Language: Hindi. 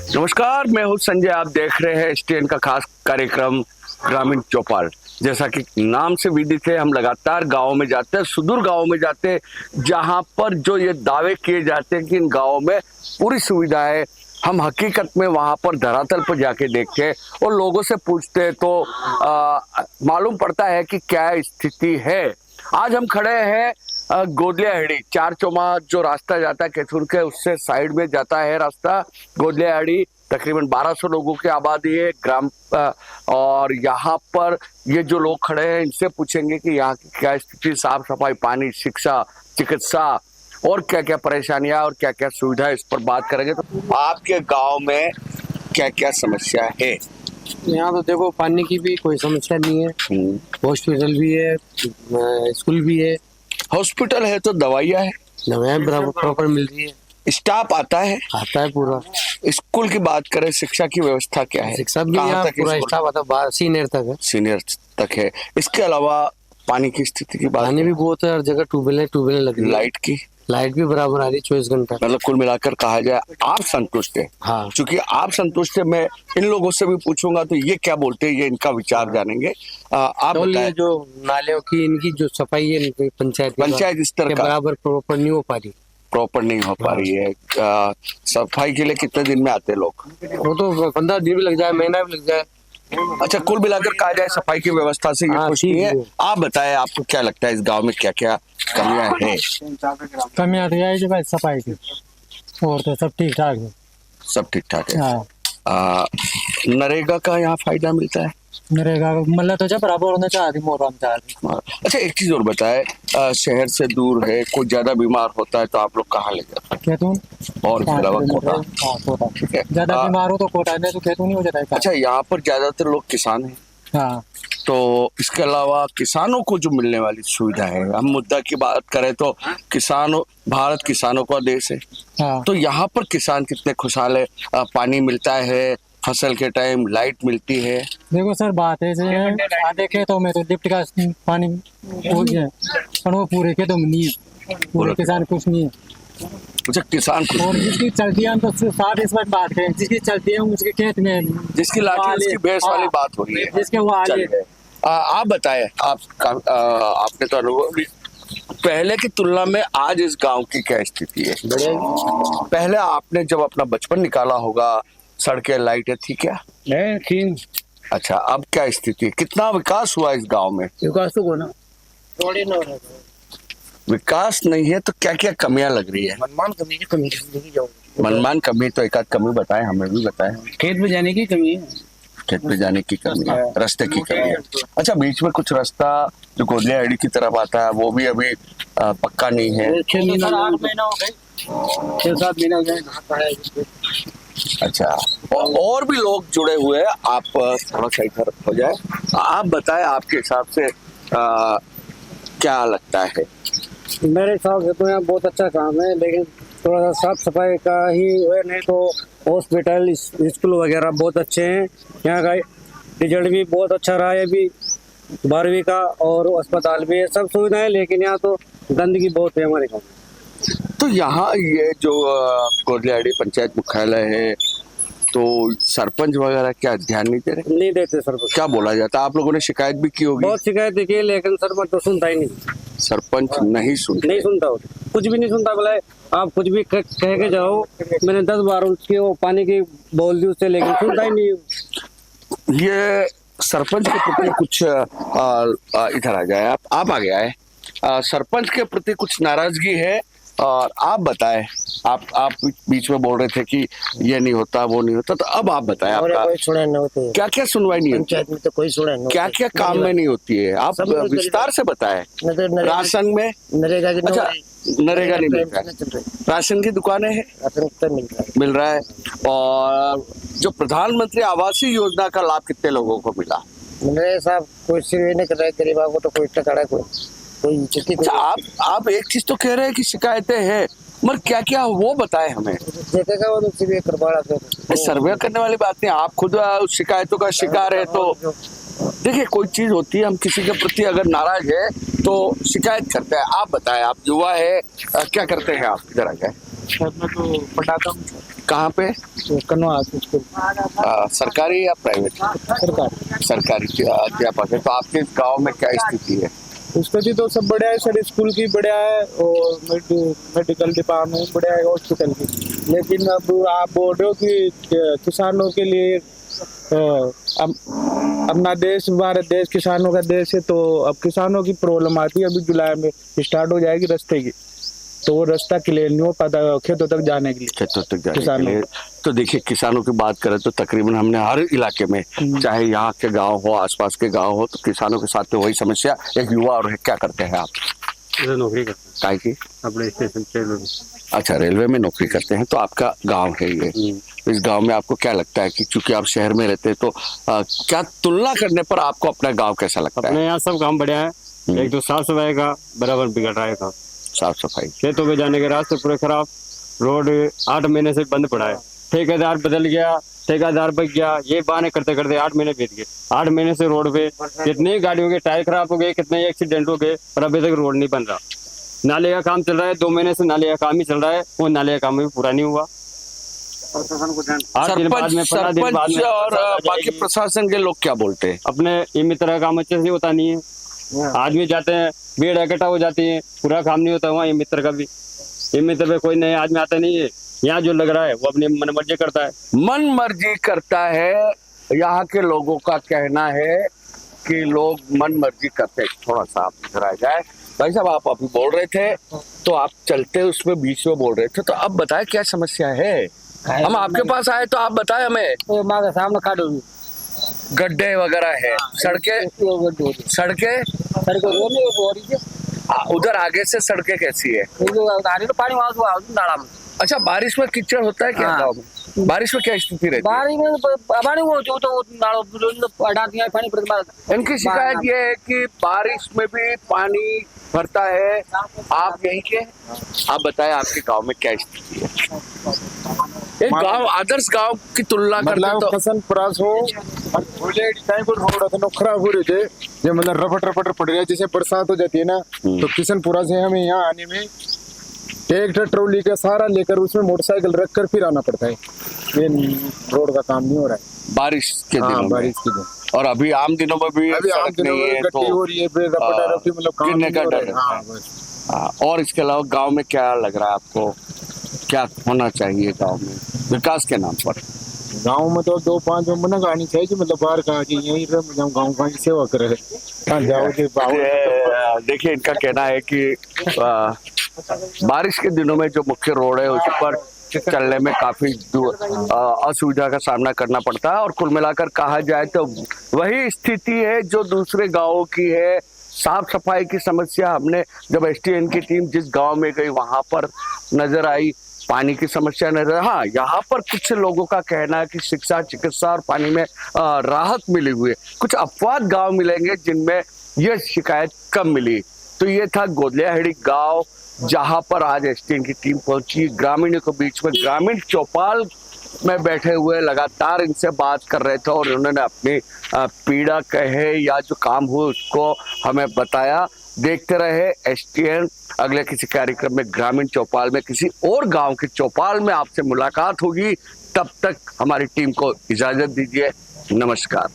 नमस्कार, मैं हूं संजय। आप देख रहे हैं एसटीएन का खास कार्यक्रम ग्रामीण चौपाल। जैसा कि नाम से विदित है, हम लगातार गाँव में जाते हैं, सुदूर गाँव में जाते हैं, जहां पर जो ये दावे किए जाते हैं कि इन गाँव में पूरी सुविधा है। हम हकीकत में वहां पर धरातल पर जाके देखते हैं और लोगों से पूछते हैं तो मालूम पड़ता है कि क्या स्थिति है। आज हम खड़े हैं गोदलियाहाड़ी, चार चौमा जो रास्ता जाता है कैथूर के, उससे साइड में जाता है रास्ता गोदलियाहाड़ी। तकरीबन 1200 लोगों की आबादी है ग्राम और यहाँ पर ये जो लोग खड़े हैं इनसे पूछेंगे कि यहाँ की क्या स्थिति, साफ सफाई, पानी, शिक्षा, चिकित्सा और क्या क्या परेशानियां और क्या क्या सुविधा, इस पर बात करेंगे। तो आपके गांव में क्या क्या समस्या है? यहाँ तो देखो, पानी की भी कोई समस्या नहीं है, हॉस्पिटल भी है, स्कूल भी है। हॉस्पिटल है तो दवाइयाँ है, दवाएं बराबर प्रॉपर मिल रही है, स्टाफ आता है पूरा। स्कूल की बात करें, शिक्षा की व्यवस्था क्या है? शिक्षा भी यहाँ पूरा स्टाफ आता है, सीनियर तक है। सीनियर तक है। इसके अलावा पानी की स्थिति की बात, पानी भी बहुत है, हर जगह ट्यूबवेल लग रही है। लाइट भी बराबर आ रही है 24 घंटा। मतलब कुल मिलाकर कहा जाए आप संतुष्ट है? हाँ, चूंकि आप संतुष्ट है, मैं इन लोगों से भी पूछूंगा तो ये क्या बोलते हैं, ये इनका विचार जानेंगे। आप बताएं। जो नालियों की इनकी जो सफाई है पंचायत स्तर का बराबर प्रॉपर नहीं हो पा रही है। सफाई के लिए कितने दिन में आते हैं लोग? वो तो 15 दिन भी लग जाए, महीना भी लग जाए। अच्छा, कुल मिलाकर कहा जाए सफाई की व्यवस्था से ये खुश नहीं है। आप बताएं, आपको क्या लगता है इस गांव में क्या क्या कमियां हैं? कमियां तो यही है भाई, सफाई की, और तो सब ठीक ठाक है। सब ठीक ठाक है। नरेगा का यहाँ फायदा मिलता है? नरेगा मतलब तो जब बराबर होना चाहती मोहरम चाहती। अच्छा, एक चीज और बताए, शहर से दूर है, कोई ज्यादा बीमार होता है तो आप लोग कहाँ ले जाते हैं? खेतून और कोटा। ठीक है। ज्यादा बीमार हो तो कोटा में, तो खेतून ही हो जाता है। अच्छा, यहाँ पर ज्यादातर लोग किसान हैं। हाँ, तो इसके अलावा किसानों को जो मिलने वाली सुविधा है, हम मुद्दा की बात करें तो किसानों, भारत किसानों का देश है। हाँ। तो यहाँ पर किसान कितने खुशहाल है? पानी मिलता है फसल के टाइम, लाइट मिलती है। देखो सर, बात है आधे खेतों में तो लिफ्ट का पानी हो गया, पर वो पूरे खेतों में नहीं है, पूरे किसान कुछ नहीं है। अच्छा, किसान खुश और जिसकी चलती है, हम तो साथ इस वक्त बात करें, जिसकी चलती है उसके खेत में, जिसकी लाठी उसकी भैंस वाली बात हो रही है, जिसके वो आगे। आप बताएं, आपने तो अनुभव भी, पहले की तुलना में आज इस गांव की क्या स्थिति है? पहले आपने जब अपना बचपन निकाला होगा, सड़कें लाइटें थी क्या? नहीं थी। अच्छा, अब क्या स्थिति है? कितना विकास हुआ इस गांव में? विकास तो होना थोड़ी ना, विकास नहीं है तो क्या क्या कमियां लग रही है? मनमान कमी तो एक आध कमी बताएं, हमें भी बताएं। खेत में जाने की कमी है, खेत पे जाने की कमी है, रास्ते की कमी है। अच्छा, बीच में कुछ रास्ता जो गोदलियाहाड़ी की तरफ आता है वो भी अभी पक्का नहीं है। 6-7 महीना हो गए। अच्छा, और भी लोग जुड़े हुए हैं। आप थोड़ा सा इधर हो जाए, आप बताएं आपके हिसाब से क्या लगता है? मेरे हिसाब से तो यहाँ बहुत अच्छा काम है, लेकिन थोड़ा सा साफ सफाई का ही है, नहीं तो हॉस्पिटल, स्कूल वगैरह बहुत अच्छे हैं। यहाँ का रिजल्ट भी बहुत अच्छा रहा है अभी 12वीं का, और अस्पताल भी है, सब सुविधाएं। लेकिन यहाँ तो गंदगी बहुत है हमारे गाँव में। तो यहाँ ये जो गोदलियाहाड़ी पंचायत मुख्यालय है, तो सरपंच वगैरह क्या ध्यान नहीं दे रहे? नहीं देते सरपंच। क्या बोला जाता है? आप लोगों ने शिकायत भी की होगी? बहुत शिकायत की, लेकिन सरपंच तो सुनता ही नहीं। सरपंच नहीं सुनता, कुछ भी नहीं सुनता। बोला आप कुछ भी कह के जाओ, मैंने 10 बार उसकी वो पानी की बोल दी उससे, लेकिन सुनता ही नहीं। ये सरपंच के प्रति कुछ इधर आ जाए, आप आ गया है, सरपंच के प्रति कुछ नाराजगी है। और आप बताएं, आप बीच में बोल रहे थे कि ये नहीं होता वो नहीं होता, तो अब आप बताएं, आपका क्या क्या सुनवाई नहीं होती? पंचायत में तो कोई सुनवाई नहीं, क्या क्या काम में नहीं होती है? आप विस्तार से बताएं। राशन में नरेगा की, अच्छा, नरेगा नहीं मिलता है, राशन की दुकानें हैं, मिल रहा है। और जो प्रधानमंत्री आवास योजना का लाभ कितने लोगों को मिला? मेरे साहब कोई सिर्फ नहीं कर रहा है, गरीब को तो कोई टकरा कोई। अच्छा, आप एक चीज तो कह रहे हैं कि शिकायतें हैं, मगर क्या क्या वो बताएं हमें। सर्वे करने वाली बात नहीं, आप खुद शिकायतों का शिकार है। तो देखिए, कोई चीज होती है, हम किसी के प्रति अगर नाराज है तो शिकायत करते हैं। आप बताएं, आप युवा है, क्या करते हैं आप? इधर आ जाए। तो पटाखा कहाँ पे? कन्वा स्कूल सरकारी या प्राइवेट? सरकार। सरकारी अध्यापक है। तो आपके गांव में क्या स्थिति है? स्थिति तो सब बढ़िया है सर, स्कूल की बढ़िया है और मेडिकल डिपार्टमेंट बढ़िया है, हॉस्पिटल की। लेकिन अब आप बोल रहे हो कि किसानों के लिए अपना देश, भारत देश किसानों का देश है, तो अब किसानों की प्रॉब्लम आती है। अभी जुलाई में स्टार्ट हो जाएगी रास्ते की, तो वो रास्ता क्लियर नहीं हो पाता खेतों तक जाने के लिए। खेतों तक जाने के लिए तो देखिए, किसानों की बात करें तो तकरीबन हमने हर इलाके में, चाहे यहाँ के गांव हो, आसपास के गांव हो, तो किसानों के साथ तो वही समस्या। एक युवा और क्या करते हैं आप? नौकरी करते हैं। काय की? अपने स्टेशन रेलवे में। अच्छा, रेलवे में नौकरी करते हैं। तो आपका गांव है ये, तो इस गांव में आपको क्या लगता है कि चूंकि आप शहर में रहते हैं, तो क्या तुलना करने पर आपको अपना गांव कैसा लगता है? अपने यहाँ सब काम बढ़िया है। एक तो साफ सफाई का बराबर बिगड़ रहा है काम। साफ सफाई, खेतों में जाने के रास्ते पूरे खराब, रोड 8 महीने से बंद पड़ा है। ठेकेदार बदल गया, ठेकेदार बच गया, ये बहाने करते करते 8 महीने बीत गए। 8 महीने से रोड पे कितनी गाड़ियों के टायर खराब हो गए, कितने एक्सीडेंट हो गए, और अभी तक रोड नहीं बन रहा। नाले का काम चल रहा है, 2 महीने से नाले का काम ही चल रहा है, वो नाले का काम भी पूरा नहीं हुआ। सरपंच और बाकी प्रशासन के लोग क्या बोलते हैं? अपने ये मित्र काम अच्छे से होता नहीं है। आदमी जाते हैं, भीड़ इकट्ठा हो जाती है, पूरा काम नहीं होता। वहाँ ये मित्र का भी, ये मित्र पे कोई नया आदमी आता नहीं है। यहाँ जो लग रहा है वो अपनी मन मर्जी करता है। मन मर्जी करता है। यहाँ के लोगों का कहना है कि लोग मन मर्जी करते हैं। थोड़ा सा आप इधर आ जाए भाई साहब, आप अभी बोल रहे थे तो आप चलते उसमें बीच में बोल रहे थे, तो अब बताए क्या समस्या है? हम आपके पास आए तो आप बताए हमें। सामने काटो गड्ढे वगैरह है, सड़कें उधर आगे से सड़कें कैसी है? पानी नाला में। अच्छा, बारिश में कीचड़ होता है क्या गाँव में? बारिश में क्या स्थिति रहती है? बारिश में इनकी शिकायत ये है कि बारिश में भी पानी भरता है। आप यहीं के, आप बताएं आपके गांव में क्या स्थिति है? एक गांव आदर्श गांव की तुलना करते तो फसल प्रास हो बोले टाइम पर रोड तो खराब हो रहे थे। जो मतलब रपट पड़ रहा है, जैसे बरसात हो जाती है ना, तो किशनपुरा से हमें यहाँ आने में ट्रैक्टर ट्रॉली का सहारा लेकर उसमें मोटरसाइकिल रख कर फिर आना पड़ता है। ये रोड का काम नहीं हो रहा है बारिश के दिनों में। बारिश के दिन और अभी आम दिनों में भी अभी आम दिनों में गड्डी हो रही है, मतलब काम गिरने का नहीं हो डर रहा है। रहता है। और इसके अलावा गांव में क्या लग रहा है आपको, क्या होना चाहिए गांव में विकास के नाम पर? गाँव में तो 2-5 मना गानी चाहिए, मतलब बाहर कहा कि यही गाँव का सेवा करे। देखिए, इनका कहना है कि बारिश के दिनों में जो मुख्य रोड है उस पर चलने में काफी असुविधा का सामना करना पड़ता है। और कुल मिलाकर कहा जाए तो वही स्थिति है जो दूसरे गांवों की है। साफ सफाई की समस्या हमने जब एसटीएन की टीम जिस गांव में गई वहां पर नजर आई, पानी की समस्या नजर। हाँ, यहाँ पर कुछ लोगों का कहना है कि शिक्षा, चिकित्सा और पानी में राहत मिली हुई है। कुछ अपवाद गांव मिलेंगे जिनमें यह शिकायत कम मिली। तो ये था गोदलियाहेड़ी गांव, जहां पर आज एसटीएन की टीम पहुंची। ग्रामीणों के बीच में ग्रामीण चौपाल में बैठे हुए लगातार इनसे बात कर रहे थे और उन्होंने अपनी पीड़ा कहे या जो काम हुए उसको हमें बताया। देखते रहे एसटीएन। अगले किसी कार्यक्रम में ग्रामीण चौपाल में किसी और गांव के चौपाल में आपसे मुलाकात होगी। तब तक हमारी टीम को इजाजत दीजिए। नमस्कार।